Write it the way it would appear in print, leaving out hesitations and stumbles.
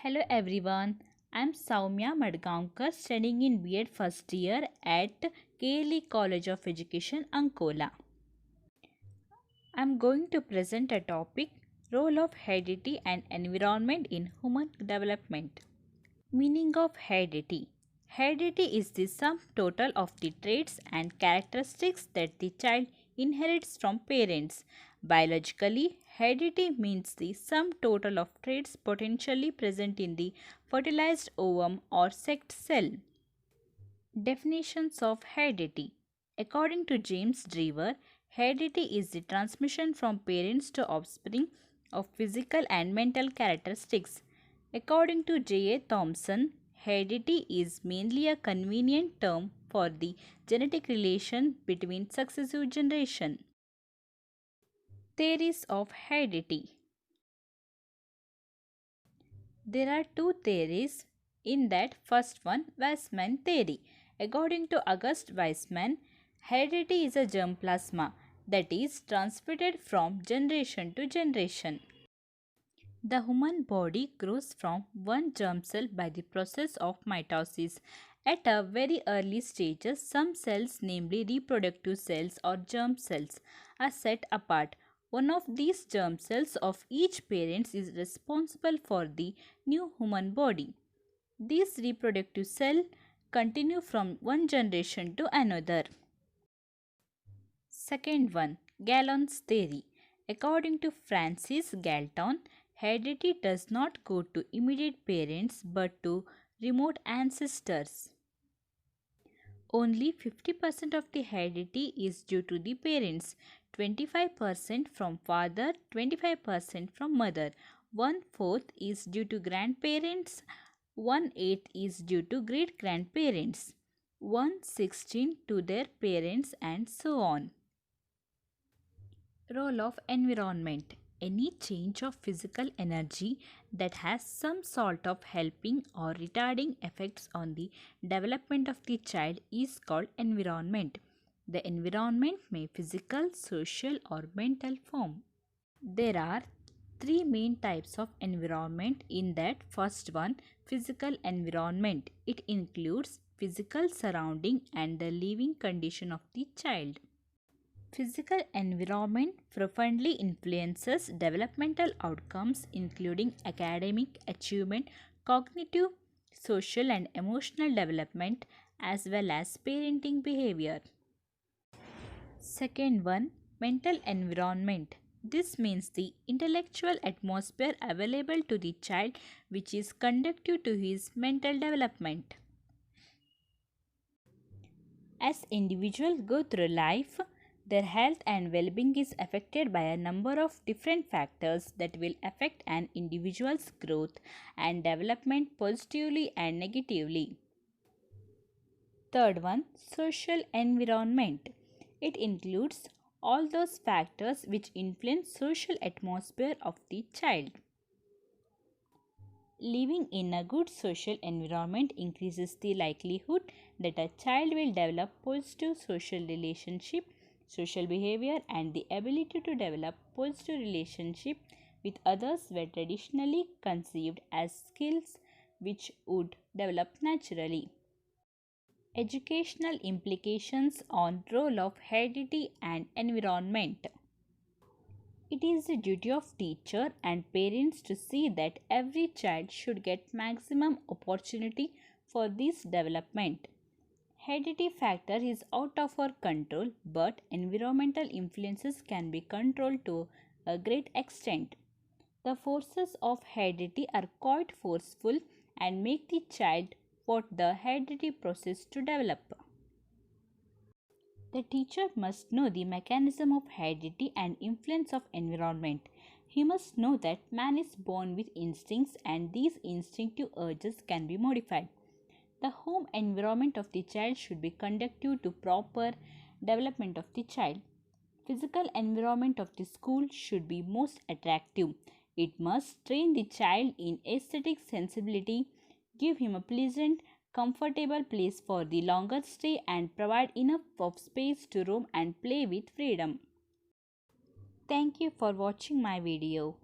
Hello everyone, I am Saumya Madgaonkar studying in B.Ed first year at KLE College of Education, Ankola. I am going to present a topic, Role of Heredity and Environment in Human Development. Meaning of heredity. Heredity is the sum total of the traits and characteristics that the child inherits from parents. Biologically, heredity means the sum total of traits potentially present in the fertilized ovum or sect cell. Definitions of heredity. According to James Drever, heredity is the transmission from parents to offspring of physical and mental characteristics. According to J.A. Thomson, heredity is mainly a convenient term for the genetic relation between successive generations. Theories of heredity. There are two theories in that first one, Weismann theory. According to August Weismann, heredity is a germ plasma that is transmitted from generation to generation. The human body grows from one germ cell by the process of mitosis. At a very early stages, some cells, namely reproductive cells or germ cells, are set apart. One of these germ cells of each parent is responsible for the new human body. These reproductive cells continue from one generation to another. Second one, Gallon's theory. According to Francis Galton, heredity does not go to immediate parents but to remote ancestors. Only 50% of the heredity is due to the parents, 25% from father, 25% from mother, 1/4 is due to grandparents, 1/8 is due to great grandparents, 1/16 to their parents, and so on. Role of environment. Any change of physical energy that has some sort of helping or retarding effects on the development of the child is called environment. The environment may physical, social or mental form. There are three main types of environment in that first one, physical environment. It includes physical surrounding and the living condition of the child. Physical environment profoundly influences developmental outcomes including academic achievement, cognitive, social and emotional development as well as parenting behavior. Second one, mental environment. This means the intellectual atmosphere available to the child which is conducive to his mental development. As individuals go through life, their health and well-being is affected by a number of different factors that will affect an individual's growth and development positively and negatively. Third one, social environment. It includes all those factors which influence social atmosphere of the child. Living in a good social environment increases the likelihood that a child will develop positive social relationship, social behavior and the ability to develop positive relationship with others were traditionally conceived as skills which would develop naturally. Educational implications on role of heredity and environment. It is the duty of teacher and parents to see that every child should get maximum opportunity for this development. Heredity factor is out of our control, but environmental influences can be controlled to a great extent. The forces of heredity are quite forceful and make the child for the heredity process to develop. The teacher must know the mechanism of heredity and influence of environment. He must know that man is born with instincts and these instinctive urges can be modified. The home environment of the child should be conducive to proper development of the child. Physical environment of the school should be most attractive. It must train the child in aesthetic sensibility, give him a pleasant, comfortable place for the longer stay and provide enough of space to roam and play with freedom. Thank you for watching my video.